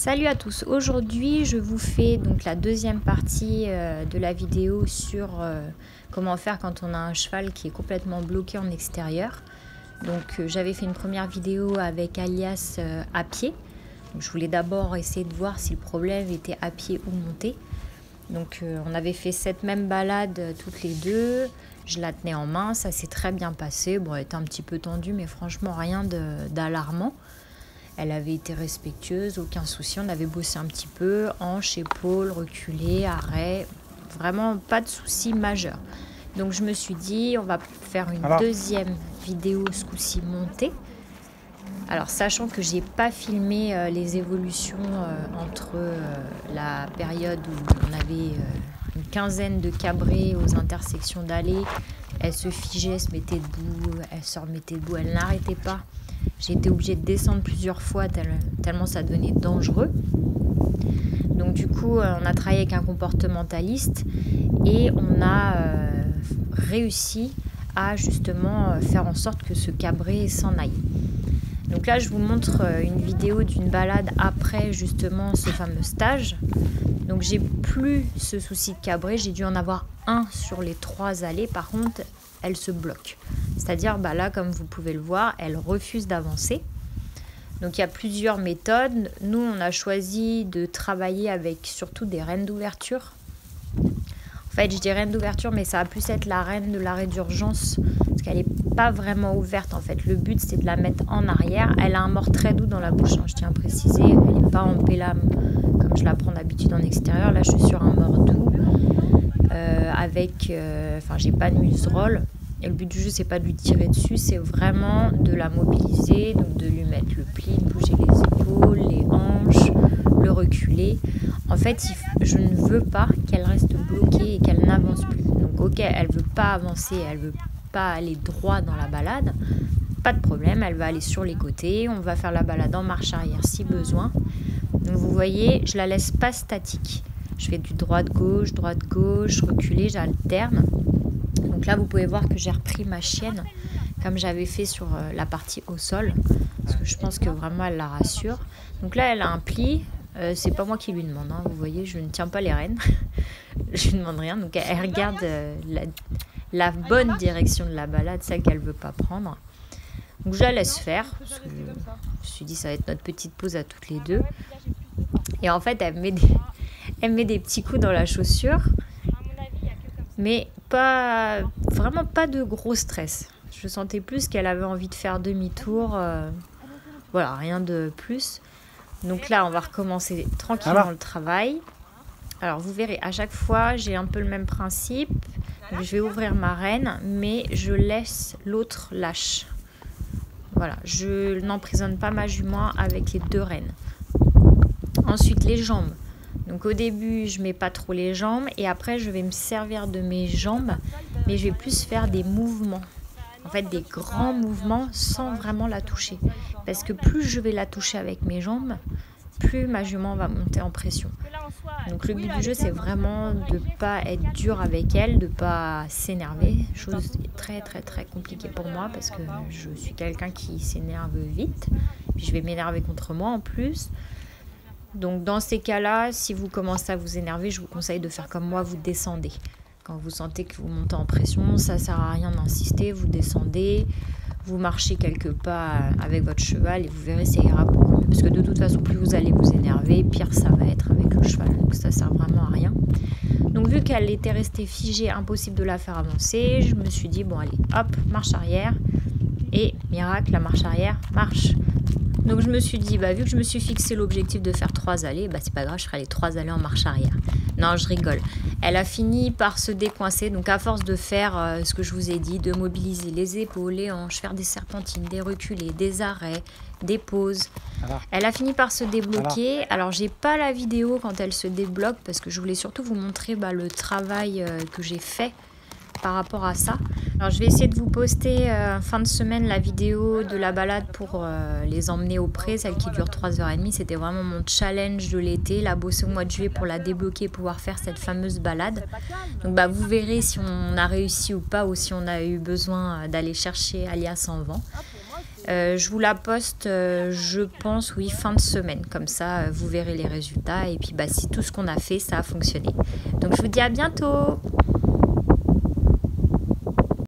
Salut à tous, aujourd'hui je vous fais donc la deuxième partie de la vidéo sur comment faire quand on a un cheval qui est complètement bloqué en extérieur. Donc j'avais fait une première vidéo avec Alias à pied. Donc, je voulais d'abord essayer de voir si le problème était à pied ou monté. Donc on avait fait cette même balade toutes les deux, je la tenais en main, ça s'est très bien passé. Bon, elle était un petit peu tendue mais franchement rien d'alarmant. Elle avait été respectueuse, aucun souci. On avait bossé un petit peu, hanches, épaules, reculé, arrêt. Vraiment pas de souci majeur. Donc je me suis dit, on va faire une deuxième vidéo ce coup-ci montée. Alors sachant que j'ai pas filmé les évolutions entre la période où on avait une quinzaine de cabrés aux intersections d'allées. Elle se figeait, elle se mettait debout, elle se remettait debout, elle n'arrêtait pas. J'ai été obligée de descendre plusieurs fois tellement ça devenait dangereux. Donc du coup, on a travaillé avec un comportementaliste et on a réussi à justement faire en sorte que ce cabré s'en aille. Donc là, je vous montre une vidéo d'une balade après justement ce fameux stage. Donc j'ai plus ce souci de cabré, j'ai dû en avoir un sur les 3 allées. Par contre, elle se bloque. C'est-à-dire, là, comme vous pouvez le voir, elle refuse d'avancer. Donc, il y a plusieurs méthodes. Nous, on a choisi de travailler avec surtout des rênes d'ouverture. En fait, je dis rêne d'ouverture, mais ça va plus être la rêne de l'arrêt d'urgence, parce qu'elle n'est pas vraiment ouverte. En fait, le but, c'est de la mettre en arrière. Elle a un mort très doux dans la bouche, hein, je tiens à préciser. Elle n'est pas en pélame, comme je la prends d'habitude en extérieur. Là, je suis sur un mort doux, j'ai pas de muserolle. Et le but du jeu, c'est pas de lui tirer dessus, c'est vraiment de la mobiliser, donc de lui mettre le pli, de bouger les épaules, les hanches, le reculer. En fait, je ne veux pas qu'elle reste bloquée et qu'elle n'avance plus. Donc ok, elle veut pas avancer, elle veut pas aller droit dans la balade, pas de problème, elle va aller sur les côtés, on va faire la balade en marche arrière si besoin. Donc vous voyez, je la laisse pas statique. Je fais du droite-gauche, reculer, j'alterne. Donc là, vous pouvez voir que j'ai repris ma chienne comme j'avais fait sur la partie au sol. Parce que je pense que vraiment, elle la rassure. Donc là, elle a un pli. C'est pas moi qui lui demande. Hein. Vous voyez, je ne tiens pas les rênes. Je ne demande rien. Donc elle regarde la bonne direction de la balade, celle qu'elle ne veut pas prendre. Donc je la laisse faire. Parce que je me suis dit, ça va être notre petite pause à toutes les deux. Et en fait, elle met des petits coups dans la chaussure. Mais vraiment pas de gros stress. Je sentais plus qu'elle avait envie de faire demi-tour. Voilà, rien de plus. Donc là, on va recommencer tranquillement le travail. Alors, vous verrez, à chaque fois, j'ai un peu le même principe. Donc, je vais ouvrir ma rêne, mais je laisse l'autre lâche. Voilà, je n'emprisonne pas ma jument avec les 2 rênes. Ensuite, les jambes. Donc au début, je mets pas trop les jambes et après, je vais me servir de mes jambes, mais je vais plus faire des mouvements. En fait, des grands mouvements sans vraiment la toucher. Parce que plus je vais la toucher avec mes jambes, plus ma jument va monter en pression. Donc le but du jeu, c'est vraiment de ne pas être dur avec elle, de ne pas s'énerver. Chose très très très compliquée pour moi parce que je suis quelqu'un qui s'énerve vite. Puis je vais m'énerver contre moi en plus. Donc dans ces cas-là, si vous commencez à vous énerver, je vous conseille de faire comme moi, vous descendez. Quand vous sentez que vous montez en pression, ça ne sert à rien d'insister, vous descendez, vous marchez quelques pas avec votre cheval et vous verrez, ça ira beaucoup mieux. Parce que de toute façon, plus vous allez vous énerver, pire ça va être avec le cheval. Donc ça ne sert vraiment à rien. Donc vu qu'elle était restée figée, impossible de la faire avancer, je me suis dit, bon allez, hop, marche arrière. Et miracle, la marche arrière marche. Donc je me suis dit, vu que je me suis fixé l'objectif de faire 3 allées, c'est pas grave, je ferai les 3 allées en marche arrière. Non, je rigole. Elle a fini par se décoincer, donc à force de faire ce que je vous ai dit, de mobiliser les épaules, les hanches, faire des serpentines, des reculés, des arrêts, des pauses. Elle a fini par se débloquer. Alors j'ai pas la vidéo quand elle se débloque, parce que je voulais surtout vous montrer le travail que j'ai fait par rapport à ça. Alors je vais essayer de vous poster fin de semaine la vidéo de la balade pour les emmener au pré, celle qui dure 3h30. C'était vraiment mon challenge de l'été, la bosser au mois de juillet pour la débloquer et pouvoir faire cette fameuse balade. Donc vous verrez si on a réussi ou pas, ou si on a eu besoin d'aller chercher Alias en vent. Je vous la poste, je pense, oui, fin de semaine. Comme ça, vous verrez les résultats. Et puis, si tout ce qu'on a fait, ça a fonctionné. Donc, je vous dis à bientôt.